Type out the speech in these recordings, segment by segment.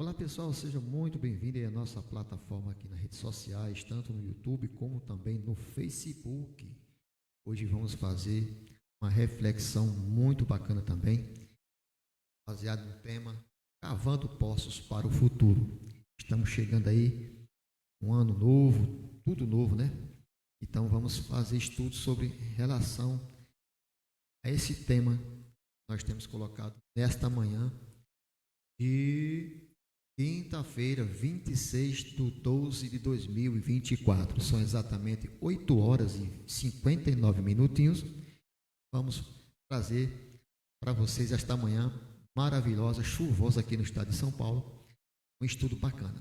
Olá pessoal, seja muito bem-vindo à nossa plataforma aqui nas redes sociais, tanto no YouTube como também no Facebook. Hoje vamos fazer uma reflexão muito bacana também, baseado no tema Cavando Poços para o Futuro. Estamos chegando aí, um ano novo, tudo novo, né? Então vamos fazer estudos sobre relação a esse tema que nós temos colocado nesta manhã de quinta-feira, 26/12/2024. São exatamente 8 horas e 59 minutinhos. Vamos trazer para vocês esta manhã maravilhosa, chuvosa aqui no estado de São Paulo, um estudo bacana.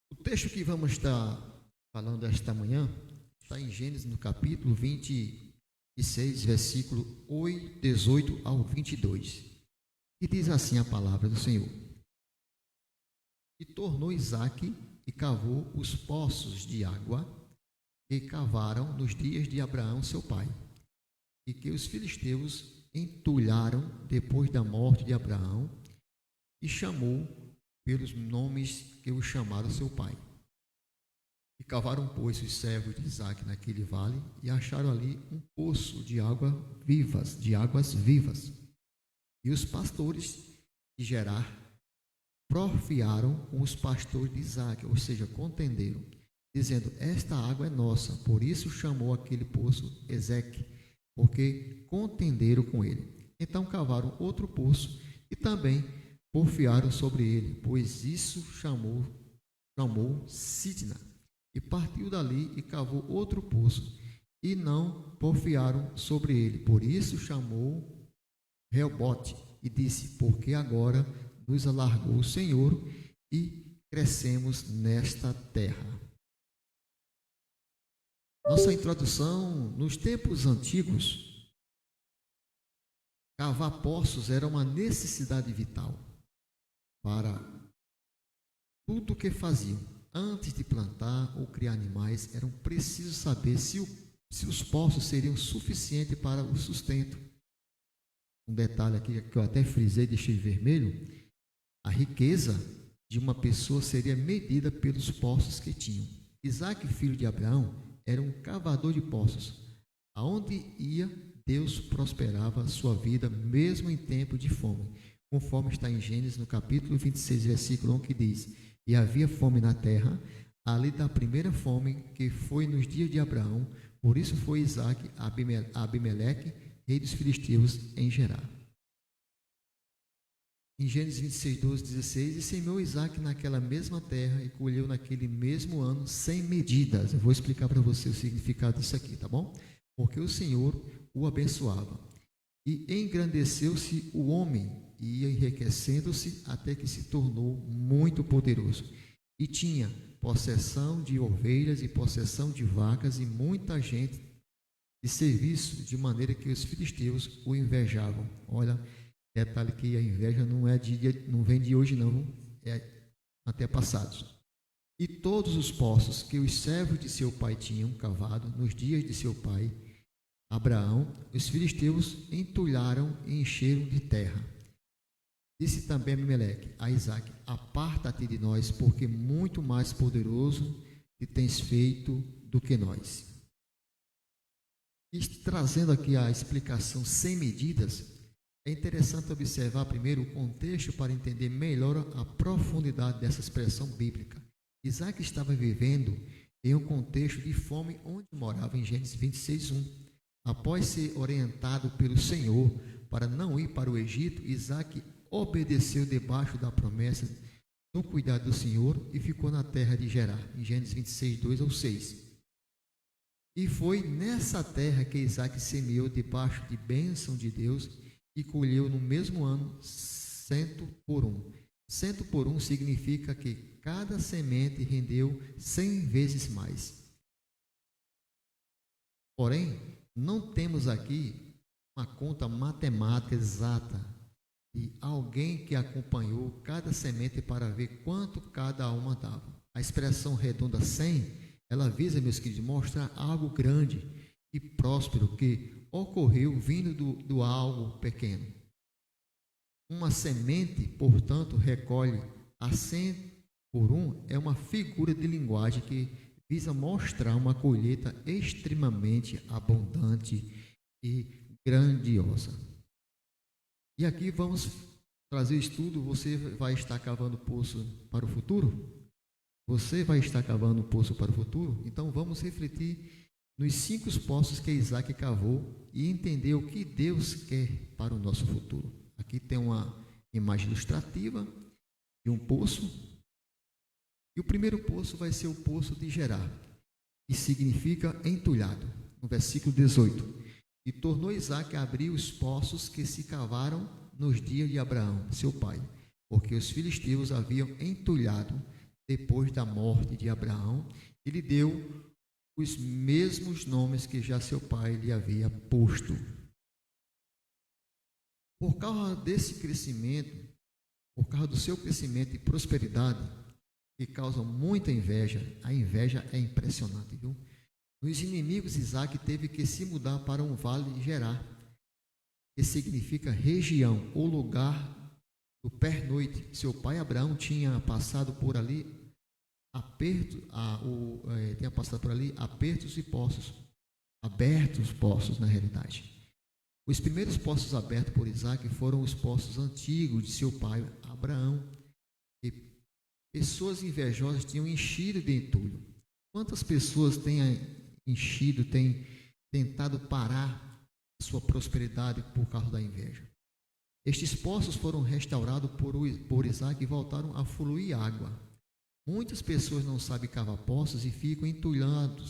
O texto que vamos estar falando esta manhã está em Gênesis, no capítulo 26, versículo 18 ao 22. E diz assim a palavra do Senhor: E tornou Isaque e cavou os poços de água que cavaram nos dias de Abraão seu pai, e que os filisteus entulharam depois da morte de Abraão, e chamou pelos nomes que o chamaram seu pai. E cavaram, pois, os servos de Isaque naquele vale, e acharam ali um poço de águas vivas. E os pastores de Gerar porfiaram com os pastores de Isaque, ou seja, contenderam, dizendo: Esta água é nossa. Por isso chamou aquele poço Ezeque, porque contenderam com ele. Então cavaram outro poço e também porfiaram sobre ele, pois isso chamou Sitna. E partiu dali e cavou outro poço, e não porfiaram sobre ele. Por isso chamou Reobote, e disse: Porque agora nos alargou o Senhor, e crescemos nesta terra. Nossa introdução: nos tempos antigos, cavar poços era uma necessidade vital para tudo o que faziam. Antes de plantar ou criar animais, eram precisos saber se os poços seriam suficientes para o sustento. Um detalhe aqui que eu até frisei, deixei vermelho: a riqueza de uma pessoa seria medida pelos poços que tinham. Isaque, filho de Abraão, era um cavador de poços. Aonde ia, Deus prosperava a sua vida, mesmo em tempo de fome, conforme está em Gênesis, no capítulo 26, versículo 1, que diz: E havia fome na terra, ali da primeira fome que foi nos dias de Abraão. Por isso foi Isaque a Abimeleque, rei dos filisteus, em Gerar. Em Gênesis 26:12-16, e semeou Isaque naquela mesma terra e colheu naquele mesmo ano sem medidas. Eu vou explicar para você o significado disso aqui, tá bom? Porque o Senhor o abençoava. E engrandeceu-se o homem, e ia enriquecendo-se até que se tornou muito poderoso. E tinha possessão de ovelhas e possessão de vacas e muita gente de serviço, de maneira que os filisteus o invejavam. Olha, detalhe que a inveja não vem de hoje não, é até passados. E todos os poços que os servos de seu pai tinham cavado nos dias de seu pai Abraão, os filisteus entulharam e encheram de terra. Disse também Abimeleque a Isaque: Aparta-te de nós, porque muito mais poderoso te tens feito do que nós. E trazendo aqui a explicação sem medidas, é interessante observar primeiro o contexto para entender melhor a profundidade dessa expressão bíblica. Isaque estava vivendo em um contexto de fome onde morava, em Gênesis 26:1. Após ser orientado pelo Senhor para não ir para o Egito, Isaque obedeceu debaixo da promessa no cuidado do Senhor e ficou na terra de Gerar, em Gênesis 26:2-6. E foi nessa terra que Isaque semeou debaixo de bênção de Deus e colheu no mesmo ano 100 por 1. 100 por 1 significa que cada semente rendeu 100 vezes mais. Porém, não temos aqui uma conta matemática exata de alguém que acompanhou cada semente para ver quanto cada uma dava. A expressão redonda 100 ela visa, meus queridos, mostrar algo grande e próspero que ocorreu vindo do algo pequeno. Uma semente, portanto, recolhe a 100 por 1 é uma figura de linguagem que visa mostrar uma colheita extremamente abundante e grandiosa. E aqui vamos trazer o estudo. Você vai estar cavando poço para o futuro? Você vai estar cavando um poço para o futuro? Então vamos refletir nos 5 poços que Isaac cavou e entender o que Deus quer para o nosso futuro. Aqui tem uma imagem ilustrativa de um poço. E o primeiro poço vai ser o poço de Gerar, que significa entulhado, no versículo 18. E tornou Isaac a abrir os poços que se cavaram nos dias de Abraão, seu pai, porque os filisteus haviam entulhado depois da morte de Abraão, e lhe deu os mesmos nomes que já seu pai lhe havia posto. Por causa desse crescimento, por causa do seu crescimento e prosperidade, que causam muita inveja, a inveja é impressionante, viu? Os inimigos, Isaac teve que se mudar para um vale de Gerar, que significa região ou lugar do pernoite. Seu pai Abraão tinha passado por ali apertos e poços, abertos poços na realidade. Os primeiros poços abertos por Isaac foram os poços antigos de seu pai Abraão, e pessoas invejosas tinham enchido de entulho. Quantas pessoas têm enchido, têm tentado parar a sua prosperidade por causa da inveja? Estes poços foram restaurados por Isaac e voltaram a fluir água. Muitas pessoas não sabem cavar poços e ficam entulhando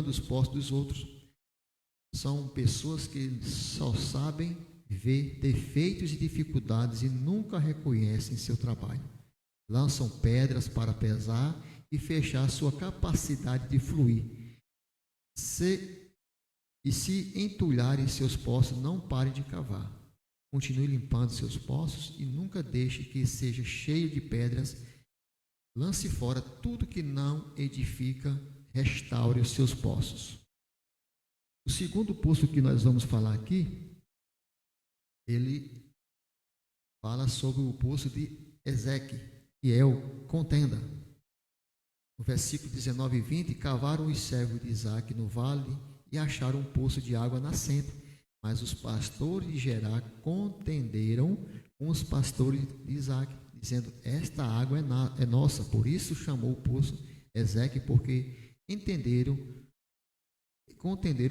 os poços dos outros. São pessoas que só sabem ver defeitos e dificuldades e nunca reconhecem seu trabalho. Lançam pedras para pesar e fechar sua capacidade de fluir. Se entulharem seus poços, não parem de cavar. Continue limpando seus poços e nunca deixe que seja cheio de pedras. Lance fora tudo que não edifica, restaure os seus poços. O segundo poço que nós vamos falar aqui, ele fala sobre o poço de Ezeque, que é o contenda. No versículo 19 e 20, cavaram os servos de Isaac no vale e acharam um poço de água nascente. Mas os pastores de Gerar contenderam com os pastores de Isaac, dizendo: esta água é nossa. Por isso chamou o poço Ezeque, porque contenderam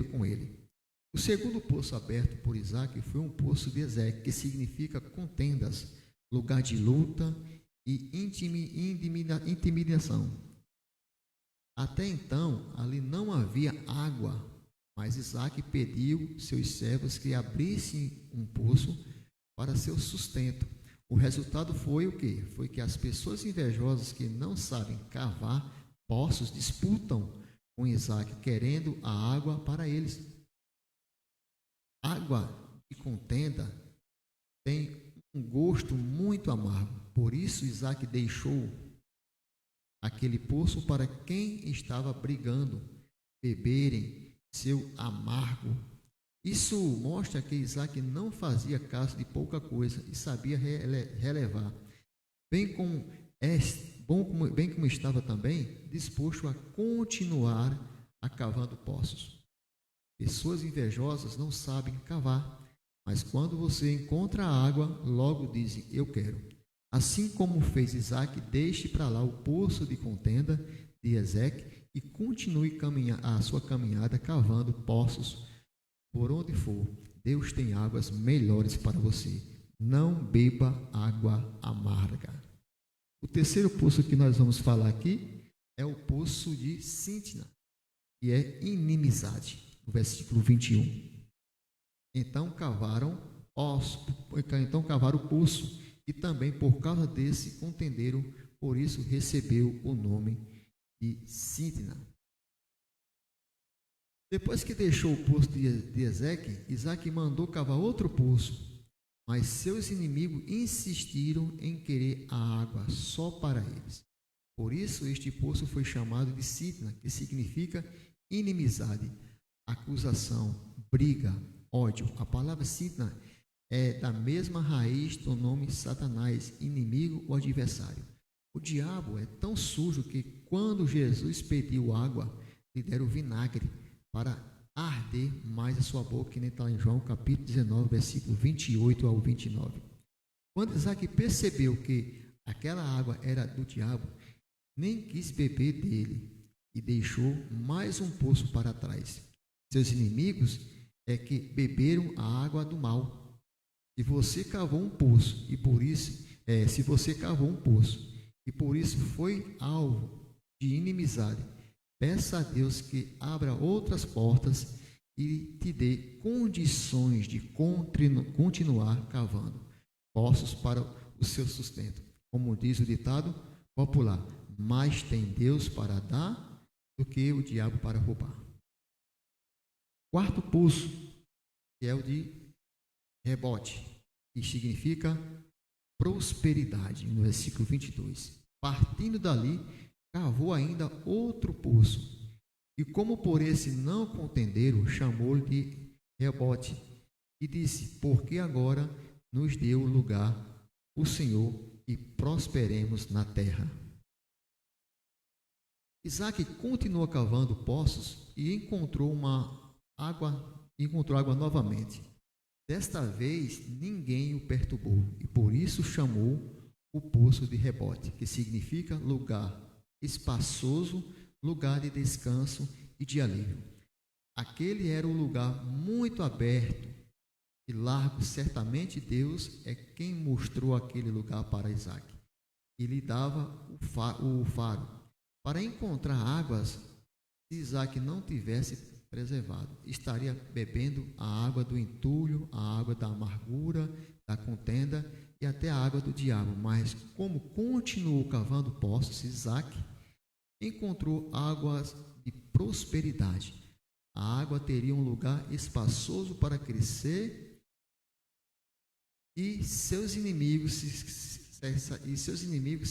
com ele. O segundo poço aberto por Isaac foi um poço de Ezeque, que significa contendas, lugar de luta e intimidação. Até então, ali não havia água, mas Isaac pediu seus servos que abrissem um poço para seu sustento. O resultado foi o quê? Foi que as pessoas invejosas que não sabem cavar poços disputam com Isaac, querendo a água para eles. Água de contenda tem um gosto muito amargo. Por isso Isaac deixou aquele poço para quem estava brigando beberem seu amargo. Isso mostra que Isaac não fazia caso de pouca coisa e sabia relevar, bem como estava também disposto a continuar cavando poços. Pessoas invejosas não sabem cavar, mas quando você encontra a água, logo dizem: eu quero. Assim como fez Isaac, deixe para lá o poço de contenda de Ezeque e continue a sua caminhada cavando poços por onde for. Deus tem águas melhores para você. Não beba água amarga. O terceiro poço que nós vamos falar aqui é o poço de Sitna, que é inimizade, no versículo 21. Então cavaram o poço, e também por causa desse contenderam, por isso recebeu o nome de Sitna. Depois que deixou o poço de Ezeque, Isaac mandou cavar outro poço, mas seus inimigos insistiram em querer a água só para eles. Por isso, este poço foi chamado de Sitna, que significa inimizade, acusação, briga, ódio. A palavra Sitna é da mesma raiz do nome Satanás, inimigo ou adversário. O diabo é tão sujo que quando Jesus pediu água, lhe deram vinagre para arder mais a sua boca, que nem está em João capítulo 19, versículo 28 ao 29. Quando Isaac percebeu que aquela água era do diabo, nem quis beber dele e deixou mais um poço para trás. Seus inimigos é que beberam a água do mal. Se você cavou um poço e por isso, foi alvo de inimizade, peça a Deus que abra outras portas e te dê condições de continuar cavando poços para o seu sustento. Como diz o ditado popular, mais tem Deus para dar do que o diabo para roubar. Quarto poço, que é o de rebote, que significa prosperidade, no versículo 22. Partindo dali, cavou ainda outro poço, e como por esse não contenderam, chamou-lhe de rebote, e disse, porque agora nos deu lugar o Senhor, e prosperemos na terra. Isaac continuou cavando poços e encontrou água novamente. Desta vez, ninguém o perturbou, e por isso chamou o poço de rebote, que significa lugar espaçoso, lugar de descanso e de alívio. Aquele era um lugar muito aberto e largo. Certamente Deus é quem mostrou aquele lugar para Isaac e lhe dava o faro para encontrar águas. Se Isaac não tivesse preservado, estaria bebendo a água do entulho, a água da amargura, da contenda e até a água do diabo. Mas como continuou cavando poços, Isaac encontrou águas de prosperidade. A água teria um lugar espaçoso para crescer e seus inimigos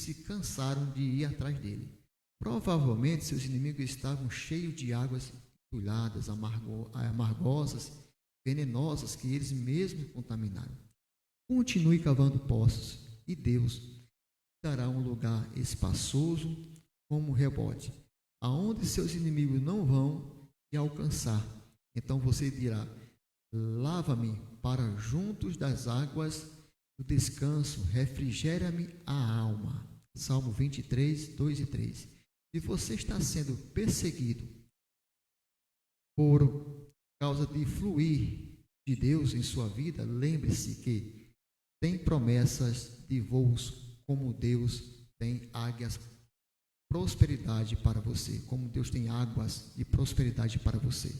se cansaram de ir atrás dele. Provavelmente seus inimigos estavam cheios de águas entulhadas, amargosas, venenosas, que eles mesmos contaminaram. Continue cavando poços e Deus dará um lugar espaçoso como rebote, aonde seus inimigos não vão te alcançar. Então você dirá, lava-me para juntos das águas do descanso, refrigera-me a alma. Salmo 23, 2 e 3. Se você está sendo perseguido por causa de fluir de Deus em sua vida, lembre-se que tem promessas de voos, como Deus tem águias prosperidade para você, como Deus tem águas de prosperidade para você.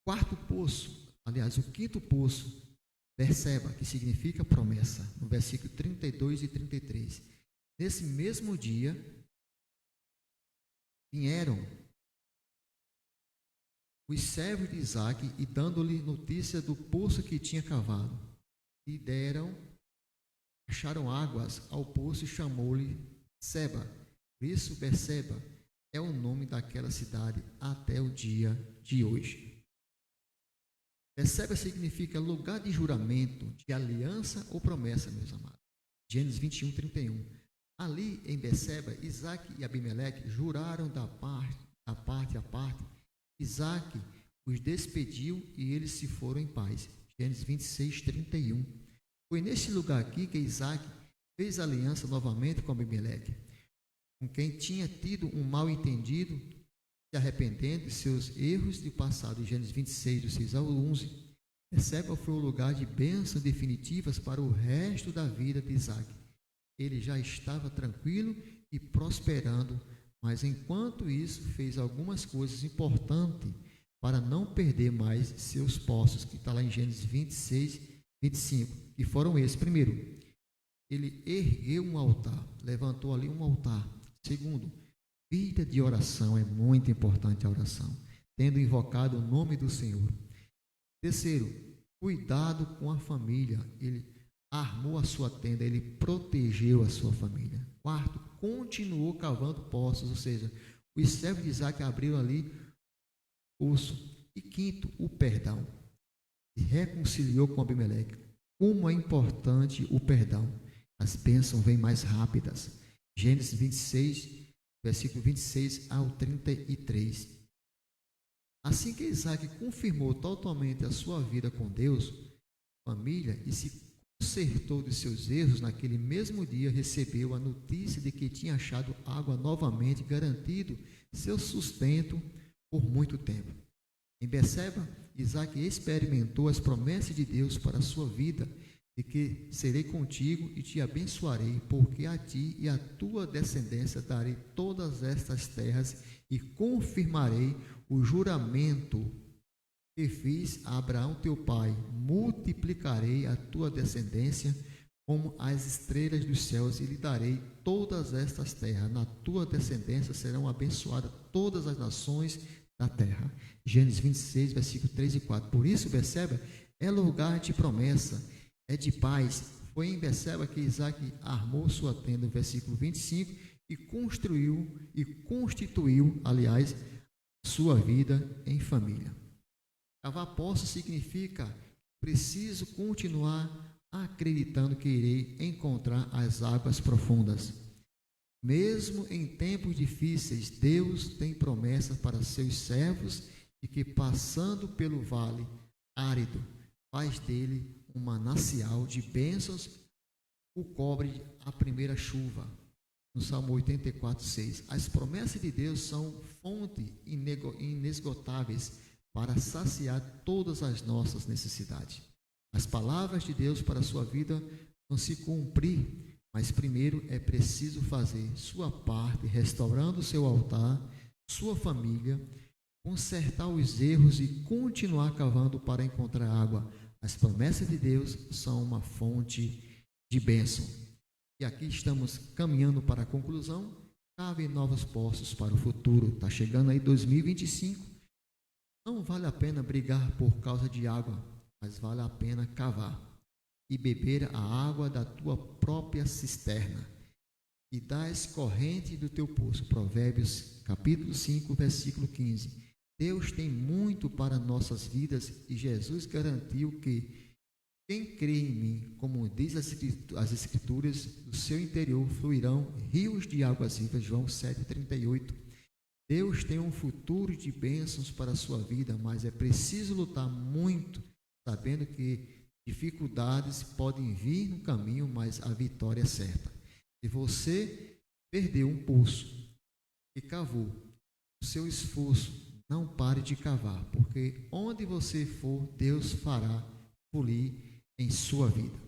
Quarto poço, aliás, o quinto poço, Berseba, que significa promessa, no versículo 32 e 33. Nesse mesmo dia, vieram os servos de Isaac e dando-lhe notícia do poço que tinha cavado, e acharam águas ao poço e chamou-lhe Seba. Por isso, Berseba é o nome daquela cidade até o dia de hoje. Berseba significa lugar de juramento, de aliança ou promessa, meus amados. Gênesis 21, 31. Ali em Berseba, Isaac e Abimeleque juraram da parte a parte. Isaac os despediu e eles se foram em paz. Gênesis 26, 31. Foi neste lugar aqui que Isaac fez aliança novamente com Abimeleque, com quem tinha tido um mal entendido, se arrependendo de seus erros de passado. Em Gênesis 26, do 6 ao 11. Berseba foi o lugar de bênçãos definitivas para o resto da vida de Isaac. Ele já estava tranquilo e prosperando, mas enquanto isso fez algumas coisas importantes para não perder mais seus postos, que está lá em Gênesis 26, 25, que foram esses. Primeiro, ele ergueu um altar, levantou ali um altar. Segundo, vida de oração, é muito importante a oração, tendo invocado o nome do Senhor. Terceiro, cuidado com a família, ele armou a sua tenda, ele protegeu a sua família. Quarto, continuou cavando poços, ou seja, os servos de Isaac abriram ali poço. E quinto, o perdão. E reconciliou com Abimeleque. Como é importante o perdão. As bênçãos vêm mais rápidas. Gênesis 26, versículo 26 ao 33. Assim que Isaac confirmou totalmente a sua vida com Deus, família, e se consertou de seus erros, naquele mesmo dia recebeu a notícia de que tinha achado água novamente, garantido seu sustento por muito tempo. Em Berseba, Isaac experimentou as promessas de Deus para a sua vida, de que serei contigo e te abençoarei, porque a ti e a tua descendência darei todas estas terras e confirmarei o juramento que fiz a Abraão teu pai, multiplicarei a tua descendência como as estrelas dos céus e lhe darei todas estas terras. Na tua descendência serão abençoadas todas as nações da terra. Gênesis 26, versículo 3 e 4. Por isso, Berseba é lugar de promessa, é de paz. Foi em Berseba que Isaac armou sua tenda, versículo 25, e constituiu, aliás, sua vida em família. Cavar poço significa preciso continuar acreditando que irei encontrar as águas profundas. Mesmo em tempos difíceis, Deus tem promessas para seus servos e que, passando pelo vale árido, faz dele um manancial de bênçãos, o cobre a primeira chuva. No Salmo 84, 6. As promessas de Deus são fontes inesgotáveis para saciar todas as nossas necessidades. As palavras de Deus para a sua vida vão se cumprir, mas primeiro é preciso fazer sua parte, restaurando seu altar, sua família, consertar os erros e continuar cavando para encontrar água. As promessas de Deus são uma fonte de bênção. E aqui estamos caminhando para a conclusão. Cave novos poços para o futuro. Está chegando aí 2025. Não vale a pena brigar por causa de água, mas vale a pena cavar e beber a água da tua própria cisterna e das correntes do teu poço. Provérbios capítulo 5, versículo 15. Deus tem muito para nossas vidas e Jesus garantiu que quem crê em mim, como diz as Escrituras, do seu interior fluirão rios de águas vivas. João 7,38. Deus tem um futuro de bênçãos para a sua vida, mas é preciso lutar muito, sabendo que dificuldades podem vir no caminho, mas a vitória é certa. Se você perdeu um poço e cavou, o seu esforço, não pare de cavar, porque onde você for, Deus fará fluir em sua vida.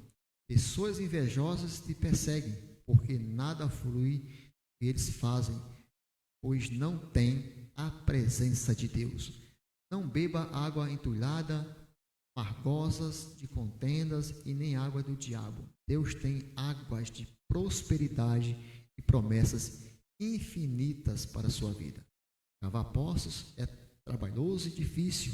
Pessoas invejosas te perseguem, porque nada flui que eles fazem, pois não tem a presença de Deus. Não beba água entulhada, amargosas de contendas e nem água do diabo. Deus tem águas de prosperidade e promessas infinitas para a sua vida. Cavar poços é trabalhoso e difícil,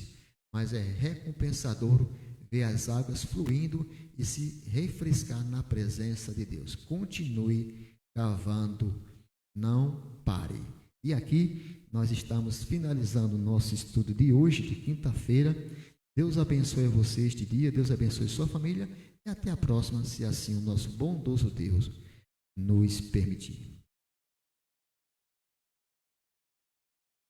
mas é recompensador ver as águas fluindo e se refrescar na presença de Deus. Continue cavando, não pare. E aqui nós estamos finalizando o nosso estudo de hoje, de quinta-feira. Deus abençoe você este dia, Deus abençoe sua família e até a próxima, se assim o nosso bondoso Deus nos permitir.